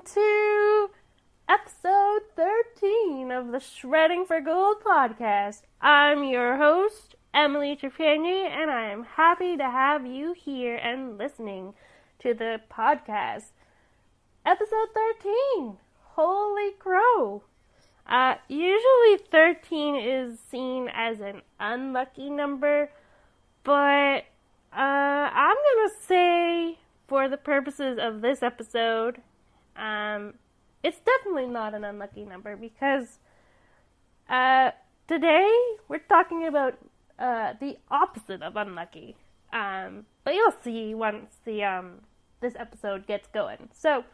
to episode 13 of the Shredding for Gold podcast. I'm your host, Ep013, and I am happy to have you here and listening to the podcast. Episode 13. Holy crow. Usually 13 is seen as an unlucky number, but I'm gonna say, for the purposes of this episode, it's definitely not an unlucky number because today we're talking about the opposite of unlucky. But you'll see once this episode gets going. So,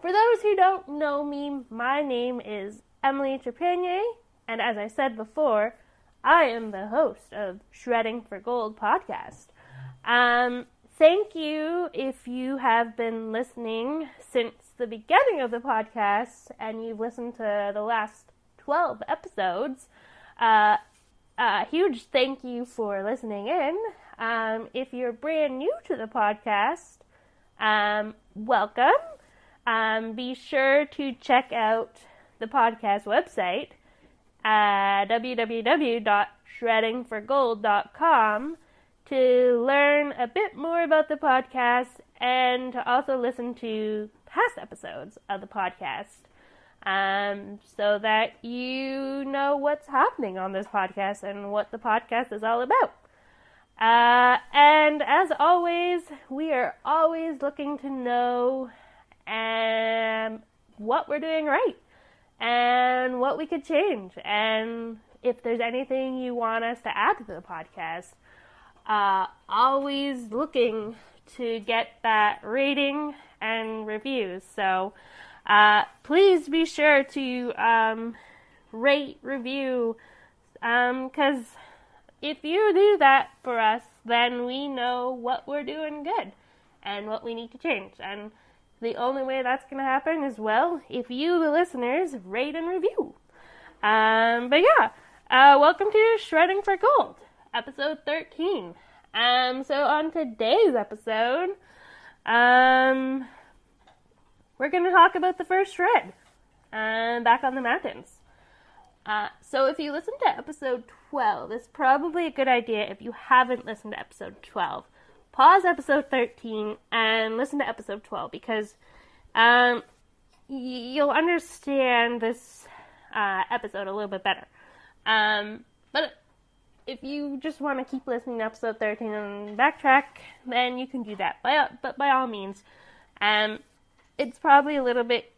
for those who don't know me, my name is Ep013, and as I said before, I am the host of Shredding for Gold podcast. Thank you if you have been listening since the beginning of the podcast and you've listened to the last 12 episodes. Huge thank you for listening in. If you're brand new to the podcast, welcome. Be sure to check out the podcast website at www.shreddingforgold.com to learn a bit more about the podcast and to also listen to past episodes of the podcast, so that you know what's happening on this podcast and what the podcast is all about. And as always, we are always looking to know what we're doing right and what we could change, and if there's anything you want us to add to the podcast. Always looking to get that rating and reviews. So, please be sure to, rate, review, cause if you do that for us, then we know what we're doing good and what we need to change. And the only way that's gonna happen is, well, if you, the listeners, rate and review. But yeah, welcome to Shredding for Gold, episode 13. So on today's episode, we're going to talk about the first shred, back on the mountains. So if you listen to episode 12, it's probably a good idea if you haven't listened to episode 12. Pause episode 13 and listen to episode 12 because, you'll understand this, episode a little bit better. But if you just want to keep listening to episode 13 and backtrack, then you can do that. But by all means, it's probably a little bit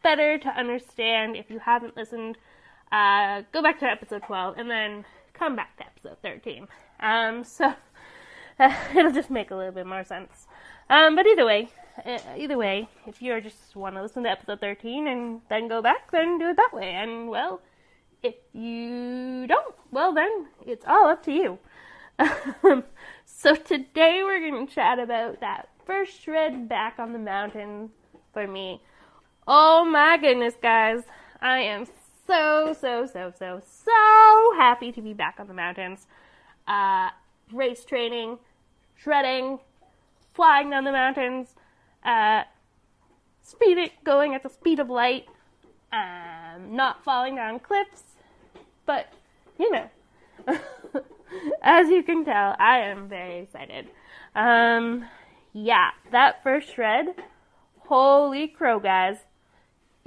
better to understand if you haven't listened. Go back to episode 12 and then come back to episode 13. So it'll just make a little bit more sense. But either way, if you just want to listen to episode 13 and then go back, then do it that way. And well, if you don't, well then, it's all up to you. So today we're going to chat about that first shred back on the mountain for me. Oh my goodness, guys. I am so happy to be back on the mountains. Race training, shredding, flying down the mountains, going at the speed of light, not falling down cliffs. But, you know, as you can tell, I am very excited. Yeah, that first shred, holy crow, guys.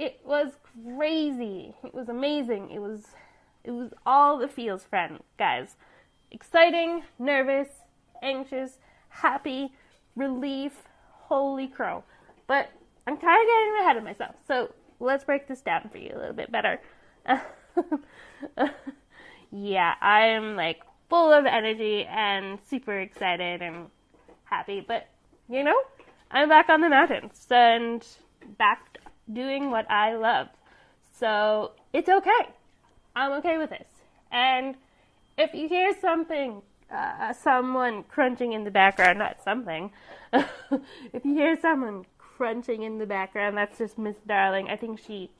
It was crazy. It was amazing. It was all the feels, guys. Exciting, nervous, anxious, happy, relief, holy crow. But I'm kind of getting ahead of myself, so let's break this down for you a little bit better. Yeah, I am full of energy and super excited and happy, but you know, I'm back on the mountains and back doing what I love. So it's okay. I'm okay with this. And if you hear someone crunching in the background, not something, if you hear someone crunching in the background, that's just Miss Darling. I think she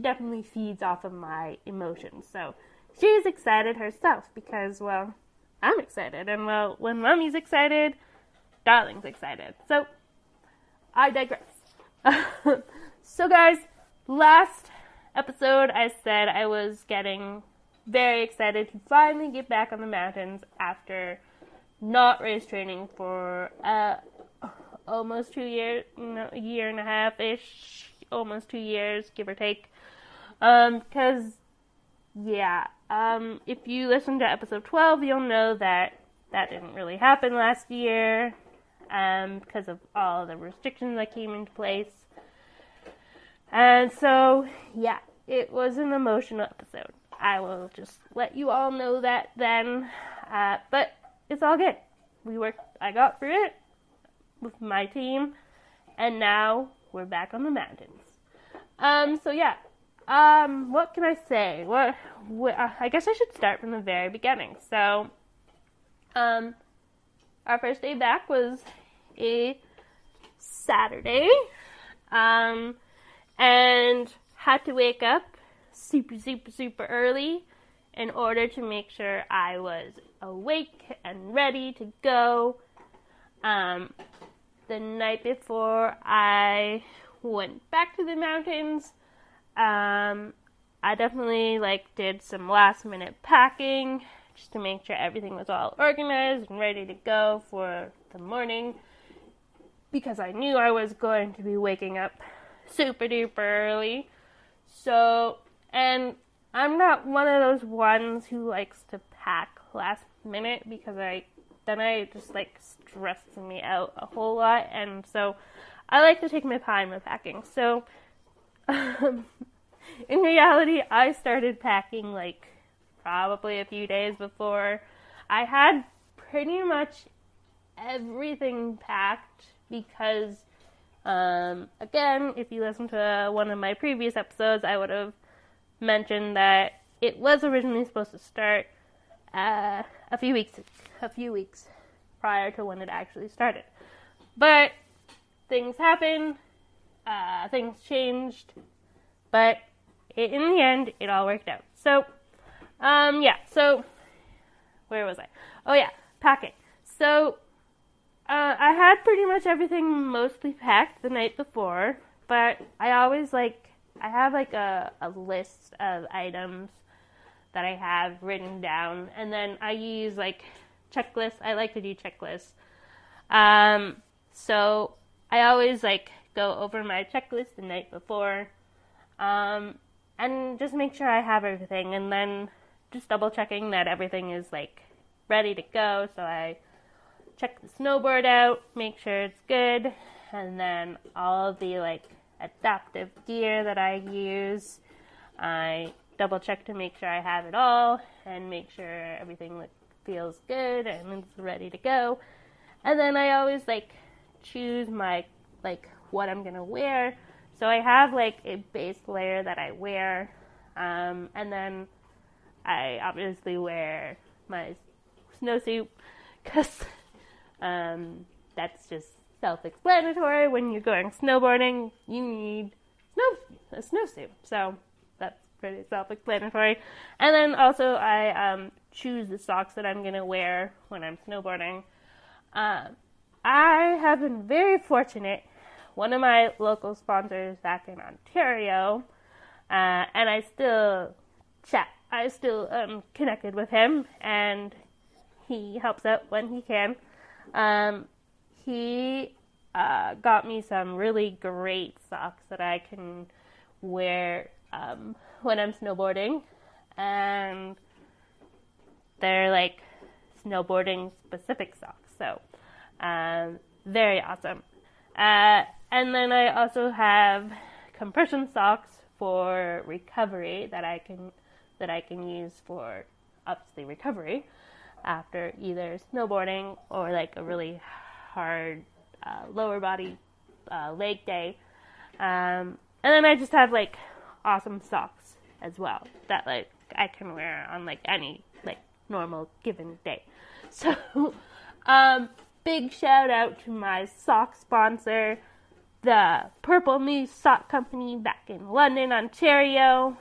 definitely feeds off of my emotions. So she's excited herself because, well, I'm excited. And, well, when Mommy's excited, Darling's excited. So I digress. So guys, last episode I said I was getting very excited to finally get back on the mountains after not race training for almost 2 years, a year and a half-ish, almost 2 years, give or take. Because, if you listen to episode 12, you'll know that didn't really happen last year, because of all the restrictions that came into place. And so, it was an emotional episode. I will just let you all know that then, but it's all good. I got through it with my team, and now we're back on the mountains. What can I say? I guess I should start from the very beginning. So, our first day back was a Saturday, and had to wake up super early in order to make sure I was awake and ready to go. The night before I went back to the mountains, I definitely did some last minute packing just to make sure everything was all organized and ready to go for the morning, because I knew I was going to be waking up super duper early. So, and I'm not one of those ones who likes to pack last minute, because it just stresses me out a whole lot, and so I like to take my time with packing. So, in reality, I started packing probably a few days before. I had pretty much everything packed because, again, if you listen to one of my previous episodes, I would have mentioned that it was originally supposed to start a few weeks prior to when it actually started. But things happened, things changed, but in the end, it all worked out. So, so where was I? Oh yeah, packing. So, I had pretty much everything mostly packed the night before, but I always I have a list of items that I have written down, and then I use checklists. I like to do checklists. So I always go over my checklist the night before, and just make sure I have everything, and then just double checking that everything is ready to go. So I check the snowboard out, make sure it's good, and then all of the adaptive gear that I use, I double check to make sure I have it all, and make sure everything feels good and it's ready to go. And then I always choose my what I'm gonna wear. So I have a base layer that I wear, and then I obviously wear my snowsuit, because that's just self-explanatory. When you're going snowboarding, you need a snowsuit. So that's pretty self-explanatory. And then also I choose the socks that I'm going to wear when I'm snowboarding. I have been very fortunate. One of my local sponsors back in Ontario, and I still connected with him, and he helps out when he can. He got me some really great socks that I can wear when I'm snowboarding, and they're snowboarding specific socks, so very awesome. And then I also have compression socks for recovery that I can use for obviously recovery after either snowboarding or a really hard lower body leg day. And then I just have awesome socks as well that I can wear on any normal given day. So big shout out to my sock sponsor, the Purple Moose Sock Company back in London, Ontario.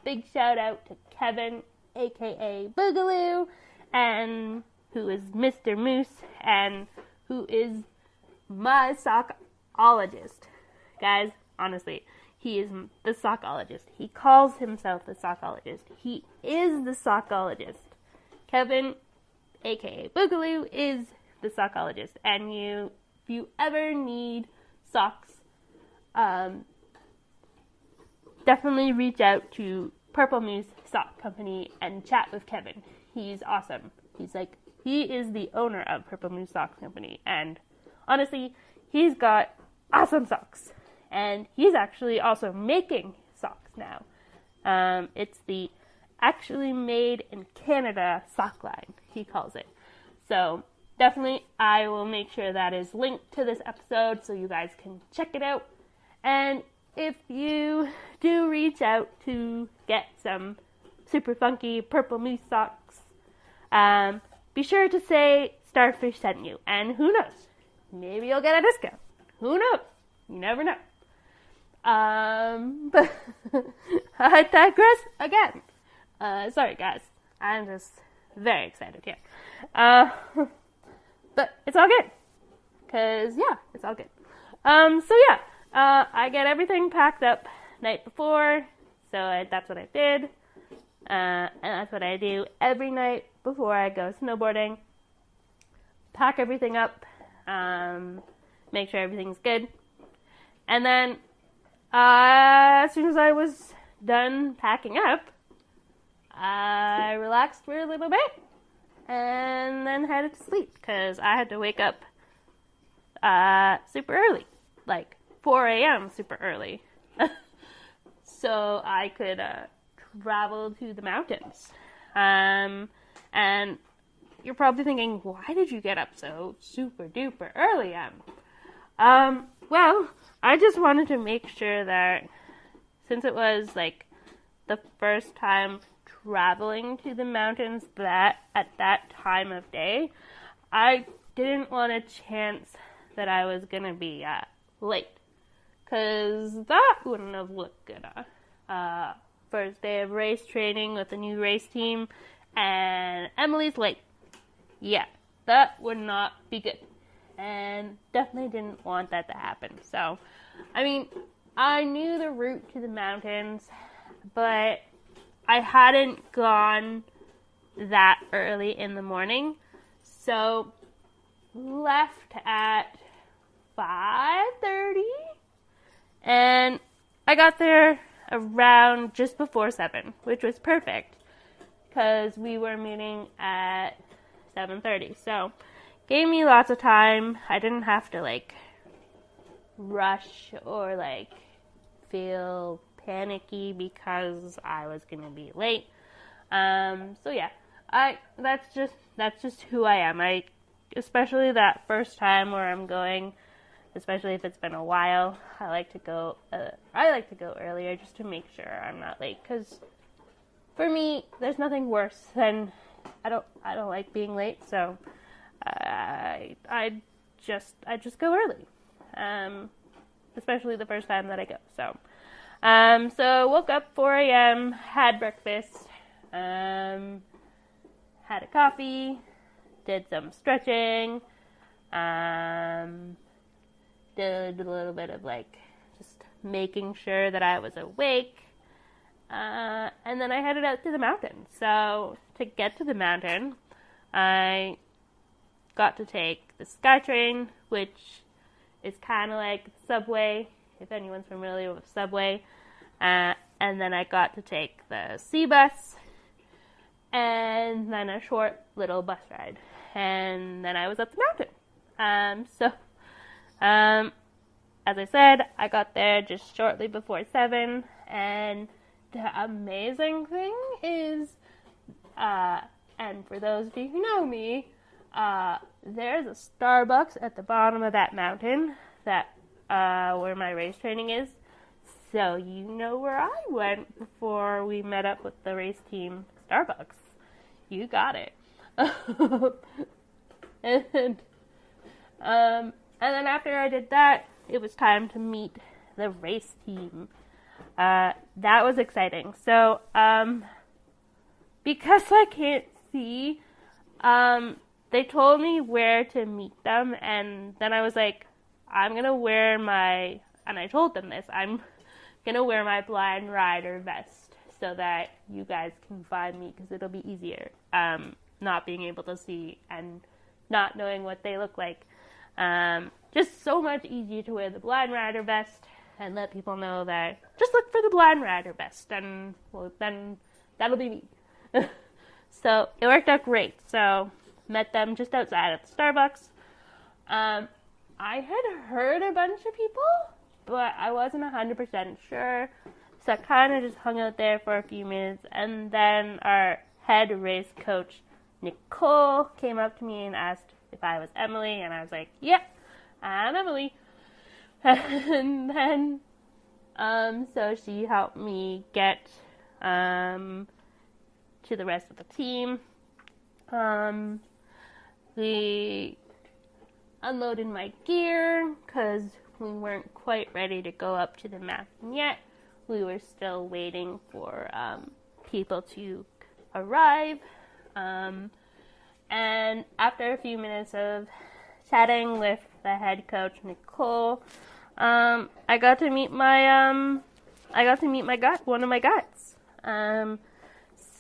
Big shout out to Kevin, aka Boogaloo, and who is Mr. Moose, and who is my sockologist. Guys, honestly. He is the sockologist. He calls himself the sockologist. He is the sockologist. Kevin, aka Boogaloo, is the sockologist. And if you ever need socks, definitely reach out to Purple Moose Sock Company and chat with Kevin. He's awesome. He is the owner of Purple Moose Sock Company. And honestly, he's got awesome socks. And he's actually also making socks now. It's the actually made in Canada sock line, he calls it. So definitely I will make sure that is linked to this episode so you guys can check it out. And if you do reach out to get some super funky Purple Moose socks, be sure to say Starfish sent you. And who knows? Maybe you'll get a discount. Who knows? You never know. But I digress again. Sorry guys, I'm just very excited here. But it's all good. It's all good. I get everything packed up night before, so that's what I did. And that's what I do every night before I go snowboarding. Pack everything up, make sure everything's good. And then, as soon as I was done packing up, I relaxed for a little bit and then headed to sleep because I had to wake up super early, like 4 a.m. super early, so I could travel to the mountains. And you're probably thinking, why did you get up so super duper early, Em? Well, I just wanted to make sure that since it was like the first time traveling to the mountains at that time of day, I didn't want a chance that I was gonna be late, cause that wouldn't have looked good. First day of race training with the new race team, and Emily's late. Yeah, that would not be good. And definitely didn't want that to happen. So, I mean, I knew the route to the mountains, but I hadn't gone that early in the morning. So, left at 5:30, and I got there around just before 7, which was perfect, because we were meeting at 7:30. So, gave me lots of time. I didn't have to rush or feel panicky because I was gonna be late. That's just who I am. Especially that first time where I'm going, especially if it's been a while, I like to go earlier just to make sure I'm not late. Because for me, there's nothing worse than I don't like being late. So I just go early, especially the first time that I go. So woke up 4 a.m., had breakfast, had a coffee, did some stretching, did a little bit of just making sure that I was awake, and then I headed out to the mountain. So to get to the mountain, I got to take the SkyTrain, which is kind of like Subway, if anyone's familiar with Subway. And then I got to take the C bus, and then a short little bus ride. And then I was up the mountain. As I said, I got there just shortly before 7. And the amazing thing is, and for those of you who know me, there's a Starbucks at the bottom of that mountain that where my race training is. So you know where I went before we met up with the race team. Starbucks. You got it. And then after I did that, it was time to meet the race team. That was exciting. So because I can't see, they told me where to meet them, and then I was like, I'm gonna wear my and I told them this, I'm gonna wear my blind rider vest so that you guys can find me, because it'll be easier, not being able to see and not knowing what they look like. Just so much easier to wear the blind rider vest and let people know that just look for the blind rider vest, and well, then that'll be me. So it worked out great. So met them just outside of the Starbucks. I had heard a bunch of people, but I wasn't 100% sure. So I kind of just hung out there for a few minutes, and then our head race coach, Nicole, came up to me and asked if I was Emily, and I was like, yeah, I'm Emily. And then, so she helped me get to the rest of the team. We unloaded my gear because we weren't quite ready to go up to the mountain yet. We were still waiting for people to arrive. And after a few minutes of chatting with the head coach, Nicole, I got to meet one of my guides.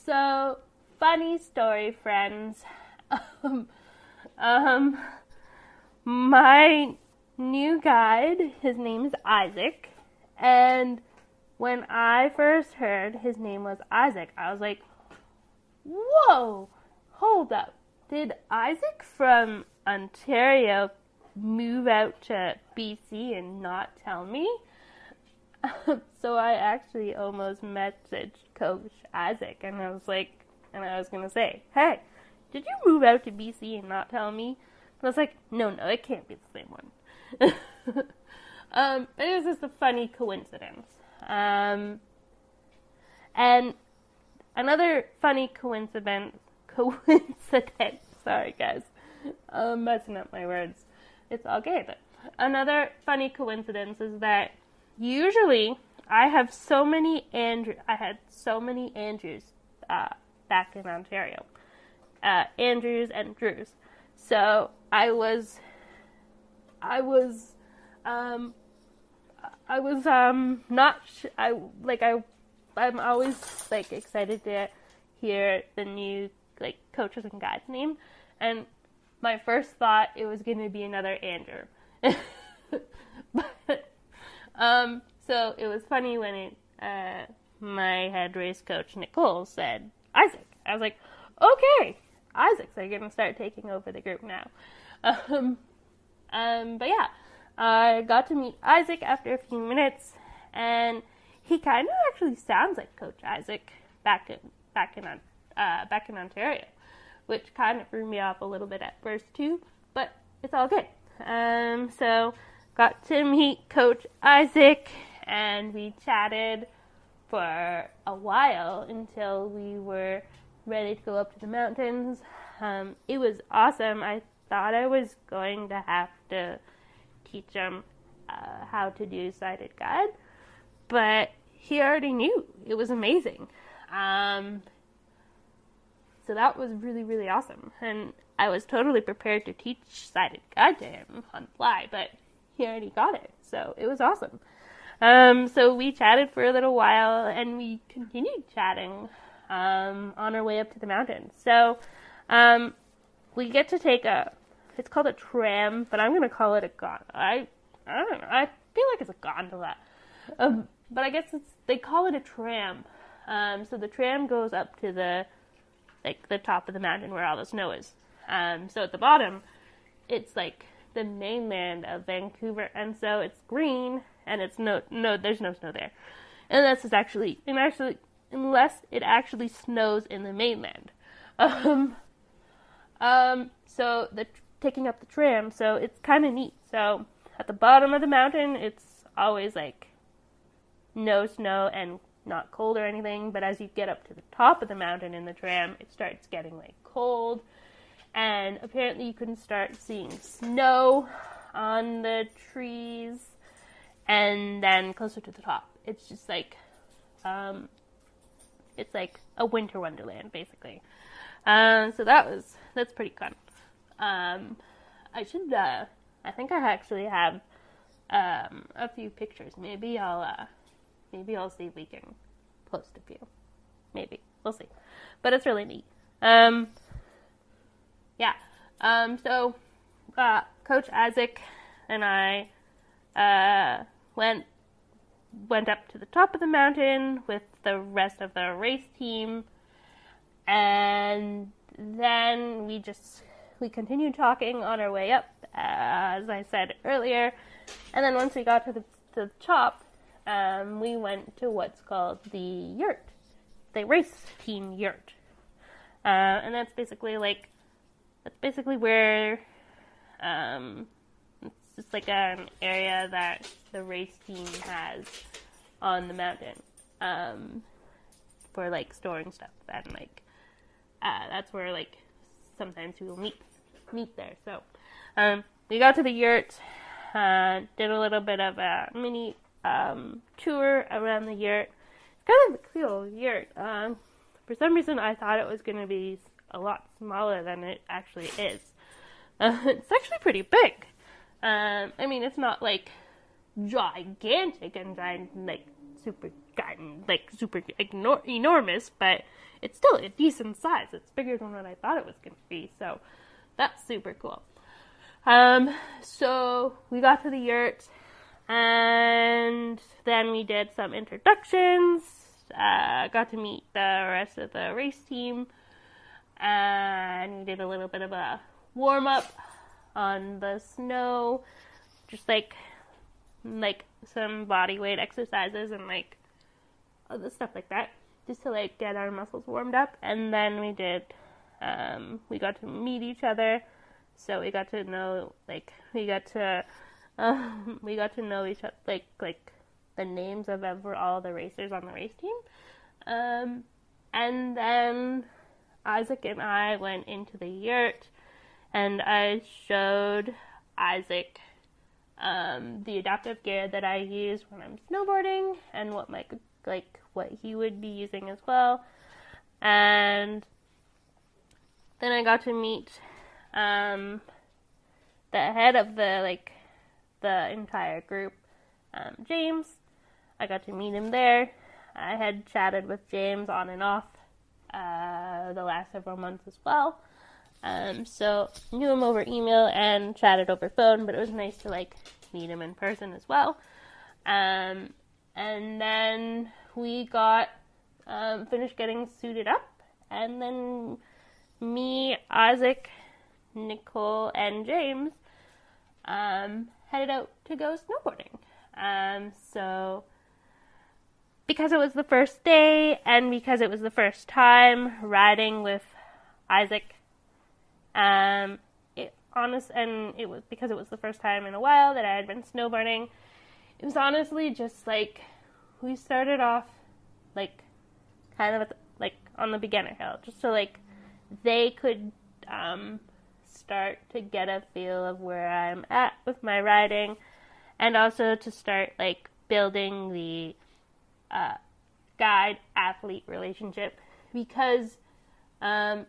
So funny story, friends. My new guide, his name is Isaac, and when I first heard his name was Isaac, I was like, whoa, hold up. Did Isaac from Ontario move out to BC and not tell me? So I actually almost messaged Coach Isaac, and I was going to say, hey, did you move out to BC and not tell me? But I was like, no, it can't be the same one. It was just a funny coincidence. And another funny coincidence, sorry guys, I'm messing up my words. It's all okay, but another funny coincidence is that usually I had so many Andrews back in Ontario. Andrews and Drews. So I'm always like excited to hear the new like coaches and guides name, and my first thought it was going to be another Andrew. But so it was funny when my head race coach Nicole said Isaac. I was like, okay, Isaac's going to start taking over the group now. But yeah, I got to meet Isaac after a few minutes, and he kind of actually sounds like Coach Isaac back in Ontario, which kind of threw me off a little bit at first too, but it's all good. So got to meet Coach Isaac, and we chatted for a while until we were ready to go up to the mountains. It was awesome. I thought I was going to have to teach him how to do sighted guide, but he already knew. It was amazing. So that was really, really awesome. And I was totally prepared to teach sighted guide to him on the fly, but he already got it. So it was awesome. So we chatted for a little while, and we continued chatting on our way up to the mountain. So we get to take it's called a tram, but I'm going to call it a gondola. I don't know. I feel like it's a gondola. But I guess they call it a tram. So the tram goes up to the top of the mountain where all the snow is. So at the bottom, it's like the mainland of Vancouver, and so it's green, and there's no snow there. Unless it actually snows in the mainland. So taking up the tram, so it's kind of neat. So at the bottom of the mountain, it's always like no snow and not cold or anything, but as you get up to the top of the mountain in the tram, it starts getting like cold, and apparently you can start seeing snow on the trees, and then closer to the top, it's just like it's like a winter wonderland basically. So that's pretty fun. I think I actually have a few pictures. Maybe I'll see if we can post a few. Maybe. We'll see. But it's really neat. Yeah. So, Coach Isaac and I, went up to the top of the mountain with the rest of the race team, and then we continued talking on our way up, as I said earlier, and then once we got to the top, we went to what's called the yurt, the race team yurt, and that's basically where, it's just like an area that the race team has on the mountain, for like storing stuff, and like, that's where like sometimes we will meet there. So, we got to the yurt, did a little bit of a mini tour around the yurt. It's kind of a cool yurt. For some reason, I thought it was going to be a lot smaller than it actually is. It's actually pretty big. I mean, it's not like gigantic and super enormous, but it's still a decent size. It's bigger than what I thought it was going to be, so that's super cool. So we got to the yurt, and then we did some introductions, got to meet the rest of the race team, and we did a little bit of a warm-up on the snow, just like some body weight exercises and like other stuff like that, just to like get our muscles warmed up. And then we got to meet each other, so we got to know each other, like the names of all the racers on the race team. And then Isaac and I went into the yurt, and I showed Isaac the adaptive gear that I use when I'm snowboarding, and what he would be using as well. And then I got to meet the head of the entire group, James. I got to meet him there. I had chatted with James on and off the last several months as well. So knew him over email and chatted over phone, but it was nice to meet him in person as well. And then we got finished getting suited up, and then me, Isaac, Nicole, and James headed out to go snowboarding. So because it was the first day, and because it was the first time riding with Isaac, it was because it was the first time in a while that I had been snowboarding. It was honestly just we started off kind of at on the beginner hill, just so they could start to get a feel of where I'm at with my riding, and also to start building the guide athlete relationship, because if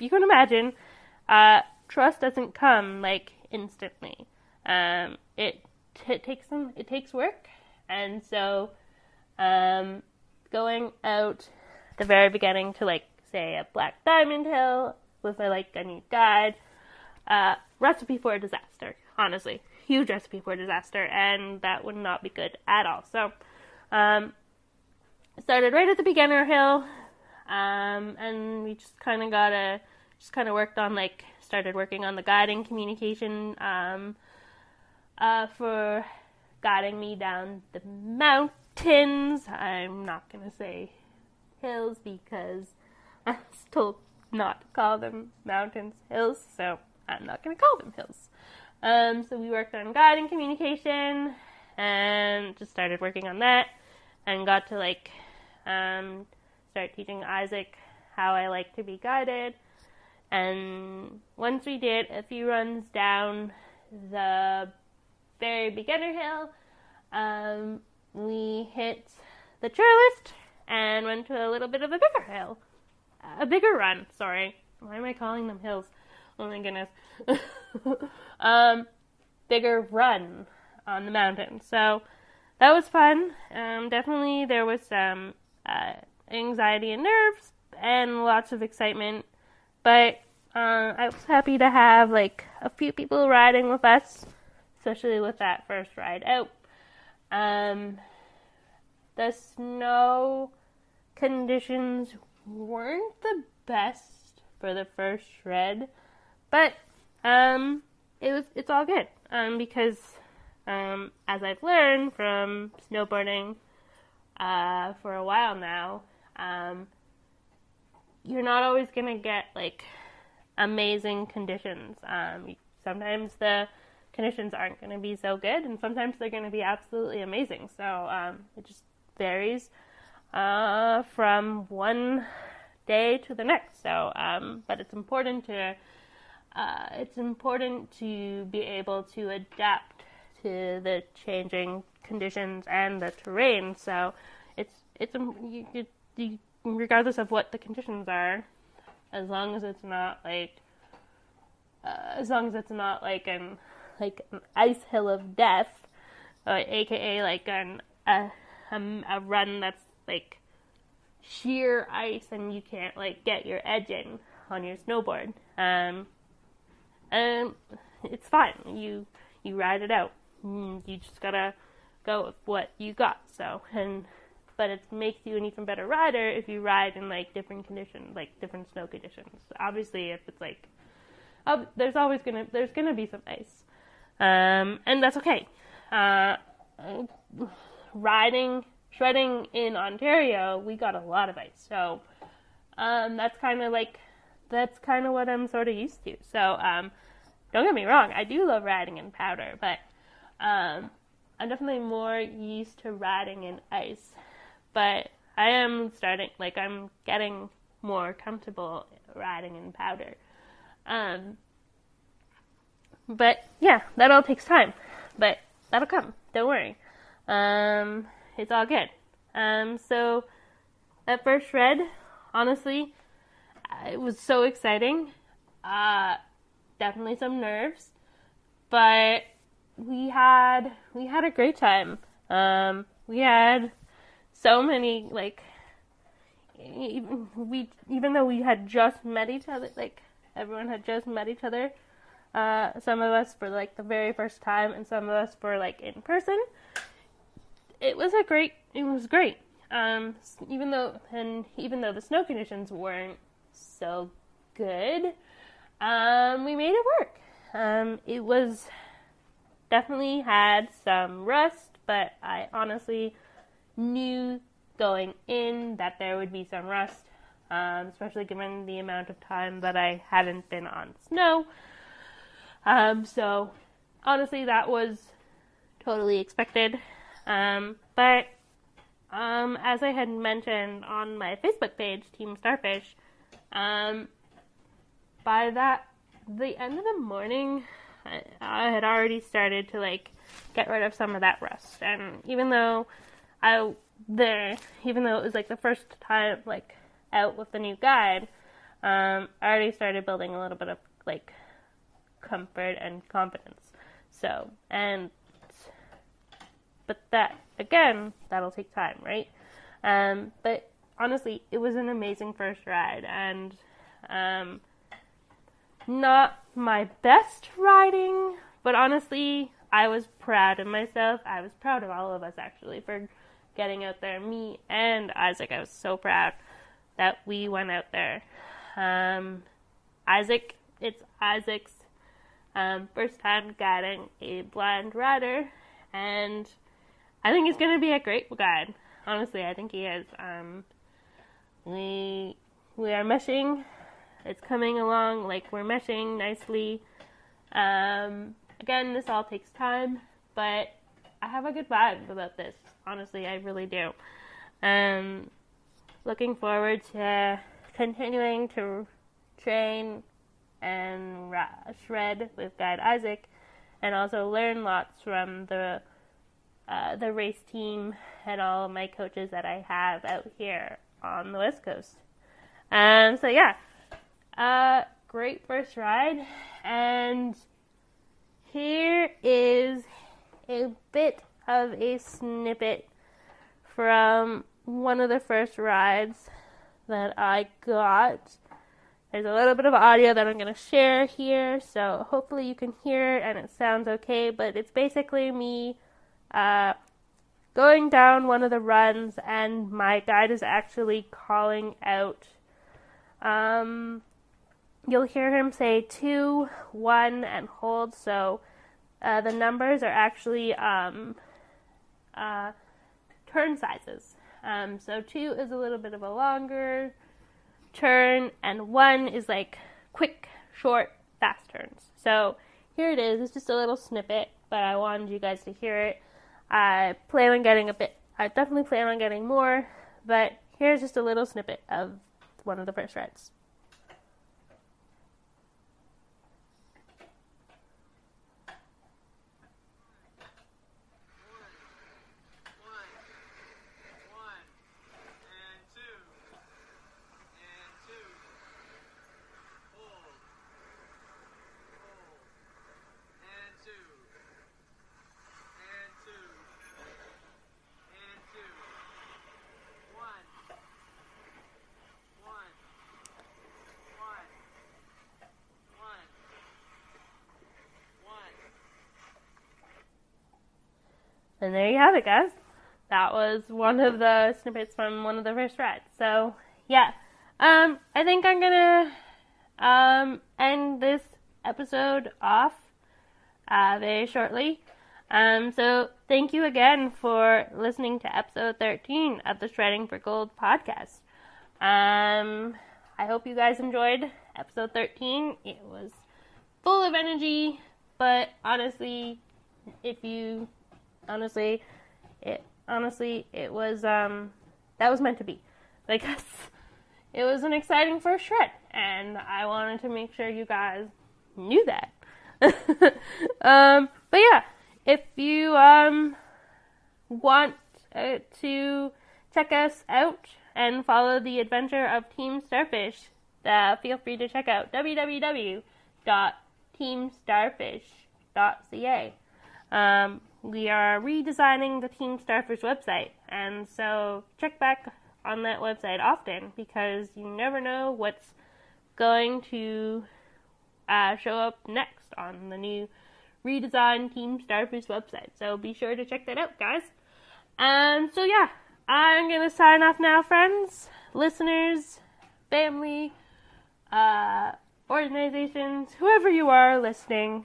you can imagine, trust doesn't come instantly. It takes work, and so going out the very beginning to say a Black Diamond Hill with a new guide, recipe for a disaster. Honestly, huge recipe for a disaster, and that would not be good at all. So started right at the beginner hill, and we just kind of worked on started working on the guiding communication for guiding me down the mountains. I'm not gonna say hills because I was told not to call them mountains hills, so I'm not gonna call them hills. So we worked on guiding communication and just started working on that, and got to start teaching Isaac how I like to be guided. And once we did a few runs down the very beginner hill, we hit the chairlift and went to a little bit of a bigger hill. A bigger run, sorry. Why am I calling them hills? Oh my goodness. bigger run on the mountain. So that was fun. Definitely there was some anxiety and nerves and lots of excitement, but I was happy to have like a few people riding with us, especially with that first ride out. The snow conditions weren't the best for the first shred, but it's all good, because as I've learned from snowboarding for a while now, you're not always gonna get like amazing conditions. Sometimes the conditions aren't going to be so good, and sometimes they're going to be absolutely amazing. So it just varies from one day to the next. So, but it's important to be able to adapt to the changing conditions and the terrain. So you regardless of what the conditions are, as long as it's not like an ice hill of death, aka like a run that's like sheer ice and you can't like get your edge in on your snowboard. And it's fine. You ride it out. You just gotta go with what you got. But it makes you an even better rider if you ride in like different conditions, like different snow conditions. Obviously, if it's like there's gonna be some ice, and that's okay. Shredding in Ontario, we got a lot of ice, so that's kind of what I'm sort of used to. So don't get me wrong, I do love riding in powder, but I'm definitely more used to riding in ice. But I'm getting more comfortable riding in powder. But yeah, that all takes time. But that'll come. Don't worry. It's all good. So that first shred, honestly, it was so exciting. Definitely some nerves, but we had a great time. We had so many, like, even though we had just met each other, like, everyone had just met each other, some of us for, like, the very first time, and some of us for, like, in person, it was great. Even though the snow conditions weren't so good, we made it work. It was definitely had some rust, but I honestly knew going in that there would be some rust, especially given the amount of time that I hadn't been on snow. So honestly, that was totally expected. But as I had mentioned on my Facebook page, Team Starfish, by the end of the morning, I had already started to like get rid of some of that rust, and even though it was like the first time like out with the new guide, I already started building a little bit of like comfort and confidence. But that again, that'll take time, right? But honestly, it was an amazing first ride, and not my best riding, but honestly, I was proud of myself. I was proud of all of us, actually, for getting out there. Me and Isaac, I was so proud that we went out there. It's Isaac's first time guiding a blind rider, and I think he's going to be a great guide. Honestly, I think he is. We are meshing. It's coming along, like, we're meshing nicely. Again, this all takes time, but I have a good vibe about this. Honestly, I really do. Looking forward to continuing to train and shred with Guide Isaac, and also learn lots from the race team and all of my coaches that I have out here on the West Coast. So yeah, great first ride, and here is a bit of a snippet from one of the first rides that I got. There's a little bit of audio that I'm going to share here, so hopefully you can hear it and it sounds okay, but it's basically me going down one of the runs and my guide is actually calling out. You'll hear him say 2, 1, and hold, so the numbers are actually turn sizes. So 2 is a little bit of a longer turn, and 1 is like quick, short, fast turns. So here it is. It's just a little snippet, but I wanted you guys to hear it. I definitely plan on getting more, but here's just a little snippet of one of the first rides. And there you have it, guys. That was one of the snippets from one of the first rides. So, yeah. I think I'm gonna end this episode off very shortly. So thank you again for listening to episode 13 of the Shredding for Gold podcast. I hope you guys enjoyed episode 13. It was full of energy, but honestly, it was that was meant to be, because it was an exciting first shred, and I wanted to make sure you guys knew that. But yeah, if you want to check us out and follow the adventure of Team Starfish, feel free to check out www.teamstarfish.ca. We are redesigning the Team Starfish website, and so check back on that website often, because you never know what's going to show up next on the new redesigned Team Starfish website. So be sure to check that out, guys. So yeah, I'm going to sign off now, friends, listeners, family, organizations, whoever you are listening.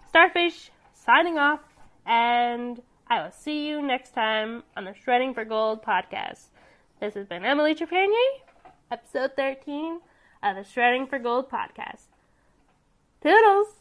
Starfish signing off, and I will see you next time on the Shredding for Gold podcast. This has been Emily Trepanier, episode 13 of the Shredding for Gold podcast. Toodles!